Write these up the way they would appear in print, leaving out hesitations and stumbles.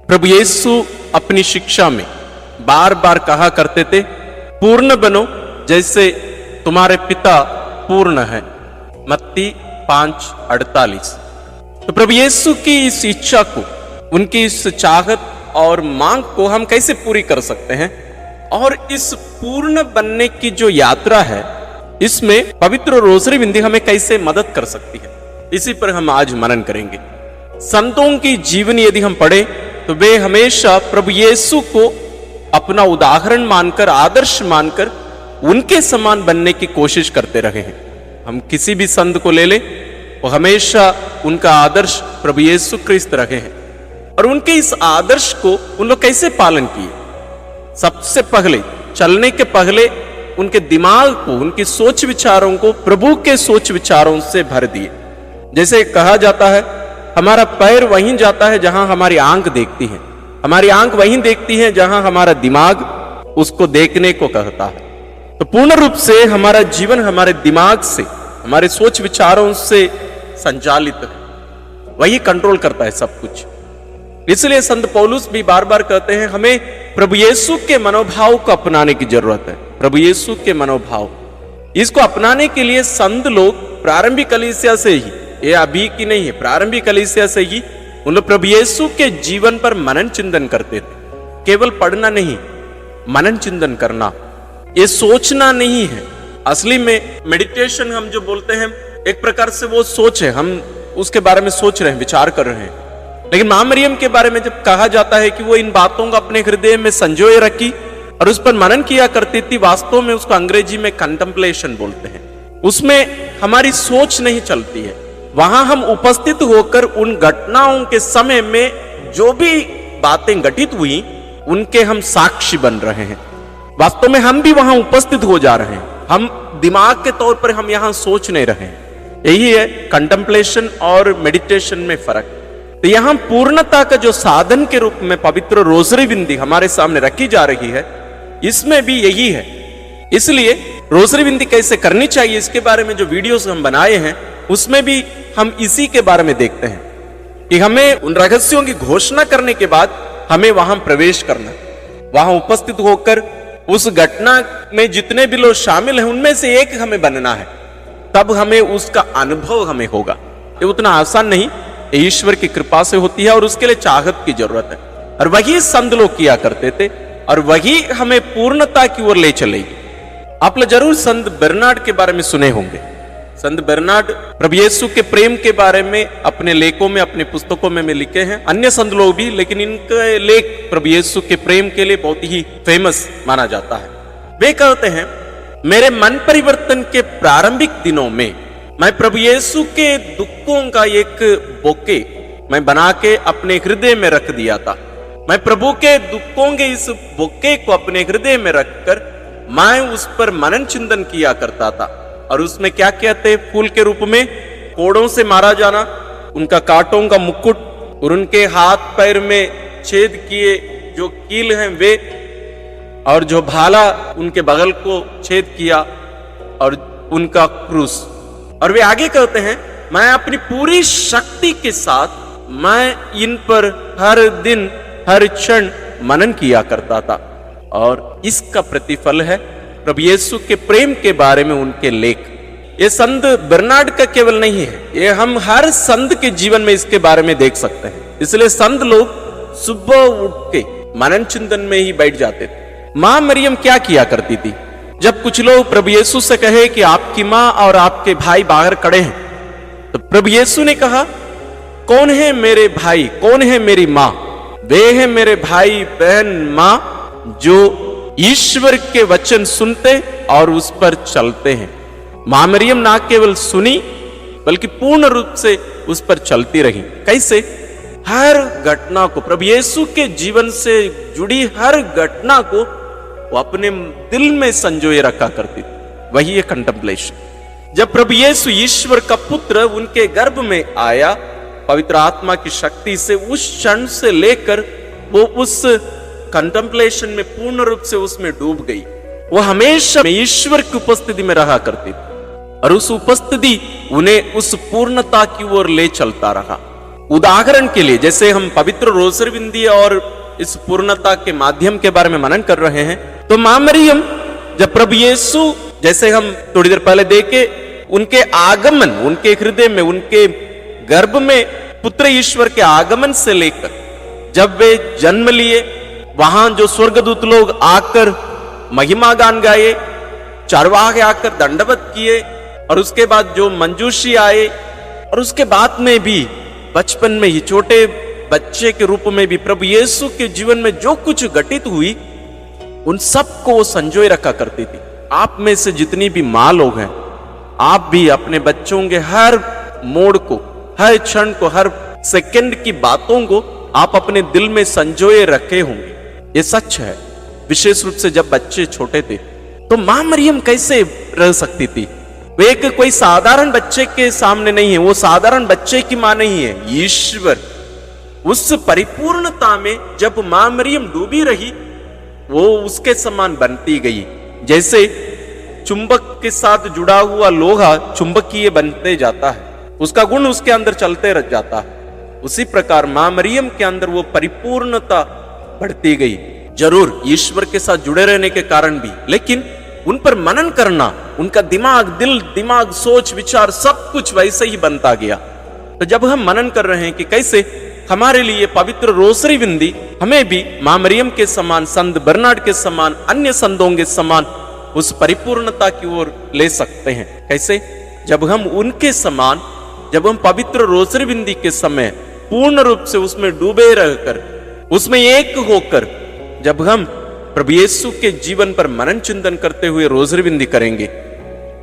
प्रभु यीशु अपनी शिक्षा में बार बार कहा करते थे, पूर्ण बनो जैसे तुम्हारे पिता पूर्ण है। मत्ती 5:48। तो प्रभु यीशु की इस इच्छा को, उनकी इस चाहत और मांग को हम कैसे पूरी कर सकते हैं, और इस पूर्ण बनने की जो यात्रा है, इसमें पवित्र रोजरी बिंदी हमें कैसे मदद कर सकती है, इसी पर हम आज मनन करेंगे। संतों की जीवनी यदि हम पढ़े तो वे हमेशा प्रभु यीशु को अपना उदाहरण मानकर, आदर्श मानकर उनके समान बनने की कोशिश करते रहे हैं। हम किसी भी संत को ले ले, वो हमेशा उनका आदर्श प्रभु यीशु क्रिस्त रहे हैं। और उनके इस आदर्श को उन लोग कैसे पालन किए? सबसे पहले, चलने के पहले उनके दिमाग को, उनकी सोच विचारों को प्रभु के सोच विचारों से भर दिए। जैसे कहा जाता है, हमारा पैर वहीं जाता है जहां हमारी आंख देखती है, हमारी आंख वहीं देखती है जहां हमारा दिमाग उसको देखने को कहता है। तो पूर्ण रूप से हमारा जीवन हमारे दिमाग से, हमारे सोच विचारों से संचालित है, वही कंट्रोल करता है सब कुछ। इसलिए संत पौलुस भी बार बार कहते हैं, हमें प्रभु यीशु के मनोभाव को अपनाने की जरूरत है। प्रभु यीशु के मनोभाव, इसको अपनाने के लिए संत लोग प्रारंभिक कलीसिया से ही, ये अभी की नहीं है, प्रारंभिक कलीसिया से ही उन लोग प्रभु यीशु के जीवन पर मनन चिंतन करते थे। केवल पढ़ना नहीं, मनन चिंतन करना, ये सोचना नहीं है। असली में मेडिटेशन हम जो बोलते हैं, एक प्रकार से वो सोच है, हम उसके बारे में सोच रहे हैं, विचार कर रहे हैं। लेकिन मां मरियम के बारे में जब कहा जाता है कि वो इन बातों को अपने हृदय में संजोए रखी और उस पर मनन किया करती थी, वास्तव में उसको अंग्रेजी में कंटेम्पलेशन बोलते हैं। उसमें हमारी सोच नहीं चलती है, वहां हम उपस्थित होकर उन घटनाओं के समय में जो भी बातें घटित हुई, उनके हम साक्षी बन रहे हैं। वास्तव में हम भी वहां उपस्थित हो जा रहे हैं, हम दिमाग के तौर पर हम यहां सोच नहीं रहे हैं। यही है कंटेम्पलेशन और मेडिटेशन में फर्क। तो यहां पूर्णता का जो साधन के रूप में पवित्र रोजरी बिंदी हमारे सामने रखी जा रही है, इसमें भी यही है। इसलिए रोजरी बिंदी कैसे करनी चाहिए, इसके बारे में जो वीडियोस हम बनाए हैं, उसमें भी हम इसी के बारे में देखते हैं कि हमें उन रहस्यों की घोषणा करने के बाद हमें वहां प्रवेश करना, वहां उपस्थित होकर उस घटना में जितने भी लोग शामिल हैं, उनमें से एक हमें बनना है। तब हमें उसका अनुभव हमें होगा। ये उतना आसान नहीं, ये ईश्वर की कृपा से होती है और उसके लिए चाहत की जरूरत है। और वही संत लोग किया करते थे और वही हमें पूर्णता की ओर ले चलेगी। आप लोग जरूर संत बर्नार्ड के बारे में सुने होंगे। संत बर्नार्ड प्रभु यीशु के प्रेम के बारे में अपने लेखों में, अपने पुस्तकों में लिखे हैं, अन्य संत लोग भी, लेकिन इनके लेख प्रभु यीशु के प्रेम के लिए बहुत ही फेमस माना जाता है। वे कहते हैं, मेरे मन परिवर्तन के प्रारंभिक दिनों में मैं प्रभु यीशु के दुखों का एक बोके मैं बना के अपने हृदय में रख दिया था। मैं प्रभु के दुखों के इस बोके को अपने हृदय में रखकर मैं उस पर मनन चिंतन किया करता था। और उसमें क्या कहते, फूल के रूप में कोड़ों से मारा जाना, उनका कांटों का मुकुट और उनके हाथ पैर में छेद किए जो कील हैं वे, और जो भाला उनके बगल को छेद किया, और उनका क्रूस। और वे आगे कहते हैं, मैं अपनी पूरी शक्ति के साथ मैं इन पर हर दिन हर क्षण मनन किया करता था। और इसका प्रतिफल है प्रभु यीशु के प्रेम के बारे में उनके लेख। ये संत बर्नार्ड का केवल नहीं है, ये हम हर संत के जीवन में इसके बारे में देख सकते हैं। इसलिए संत लोग सुबह उठ के मनन चिंतन में ही बैठ जाते थे। मां मरियम क्या किया करती थी? जब कुछ लोग प्रभु यीशु से कहे कि आपकी मां और आपके भाई बाहर खड़े हैं, तो प्रभु यीशु ने कहा, कौन है मेरे भाई, कौन है मेरी मां? वे हैं मेरे भाई बहन मां जो ईश्वर के वचन सुनते और उस पर चलते हैं। मां मरियम ना केवल सुनी बल्कि पूर्ण रूप से उस पर चलती रही। कैसे? हर घटना को, प्रभु यीशु के जीवन से जुड़ी हर घटना को वो अपने दिल में संजोए रखा करती थी। वही है कंटेम्पलेशन। जब प्रभु यीशु ईश्वर का पुत्र उनके गर्भ में आया, पवित्र आत्मा की शक्ति से, उस क्षण से लेकर वो उस कंटेम्पलेशन में पूर्ण रूप से उसमें डूब गई। वो हमेशा ईश्वर की उपस्थिति में रहा करती थी और उस उपस्थिति उन्हें उस पूर्णता की ओर ले चलता रहा। उदाहरण के लिए, जैसे हम पवित्र रोसरी बिंदी और इस पूर्णता के माध्यम के बारे में मनन कर रहे हैं, तो मां मरियम जब प्रभु यीशु, जैसे हम थोड़ी देर पहले देखे, उनके आगमन, उनके हृदय में, उनके गर्भ में पुत्र ईश्वर के आगमन से लेकर जब वे जन्म लिए, वहां जो स्वर्गदूत लोग आकर महिमा गान गाए, चरवाहे आकर दंडवत किए, और उसके बाद जो मंजूषी आए, और उसके बाद में भी बचपन में ही छोटे बच्चे के रूप में भी प्रभु यीशु के जीवन में जो कुछ घटित हुई, उन सबको वो संजोए रखा करती थी। आप में से जितनी भी माँ लोग हैं, आप भी अपने बच्चों के हर मोड़ को, हर क्षण को, हर सेकंड की बातों को आप अपने दिल में संजोए रखे होंगे। ये सच है। विशेष रूप से जब बच्चे छोटे थे, तो मां मरियम कैसे रह सकती थी? वो एक कोई साधारण बच्चे के सामने नहीं है, वो साधारण बच्चे की मां नहीं है, ईश्वर। उस परिपूर्णता में जब मां मरियम डूबी रही, वो उसके समान बनती गई। जैसे चुंबक के साथ जुड़ा हुआ लोहा चुंबकीय बनते जाता है, उसका गुण उसके अंदर चलते रह जाता है, उसी प्रकार मां मरियम के अंदर वो परिपूर्णता बढ़ती गई। जरूर ईश्वर के साथ जुड़े रहने के कारण भी, लेकिन उन पर मनन करना, उनका दिमाग, दिल, दिमाग, सोच, विचार सब कुछ वैसे ही बनता गया। तो जब हम मनन कर रहे हैं कि कैसे हमारे लिए पवित्र रोसरी बिंदी हमें भी मां मरियम के समान, संत बर्नार्ड के समान, अन्य संतों के समान उस परिपूर्णता की ओर ले सकते हैं। कैसे? जब हम उनके समान, जब हम पवित्र रोसरी बिंदी के समय पूर्ण रूप से उसमें डूबे रहकर, उसमें एक होकर, जब हम प्रभु यीशु के जीवन पर मनन चिंतन करते हुए रोसरी बिंदी करेंगे,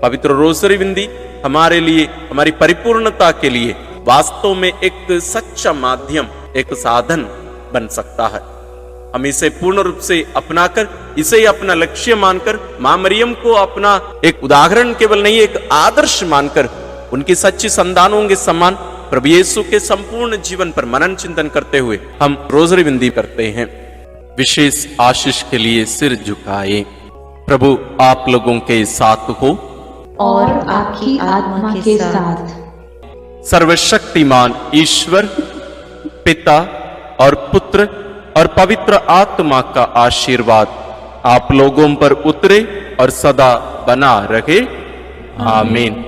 पवित्र रोसरी बिंदी हमारे लिए, हमारी परिपूर्णता के लिए वास्तव में एक सच्चा माध्यम, एक साधन बन सकता है। हम इसे पूर्ण रूप से अपनाकर, इसे ही अपना लक्ष्य मानकर, मां मरियम को अपना एक उदाहरण केवल नहीं, एक आदर्श मानकर, उनकी सच्ची संतानों के समान प्रभु यीशु के संपूर्ण जीवन पर मनन चिंतन करते हुए हम रोसरी बिंदी करते हैं। विशेष आशीष के लिए सिर झुकाए। प्रभु आप लोगों के साथ हो और आपकी आत्मा के साथ। सर्वशक्तिमान ईश्वर पिता और पुत्र और पवित्र आत्मा का आशीर्वाद आप लोगों पर उतरे और सदा बना रहे। आमीन।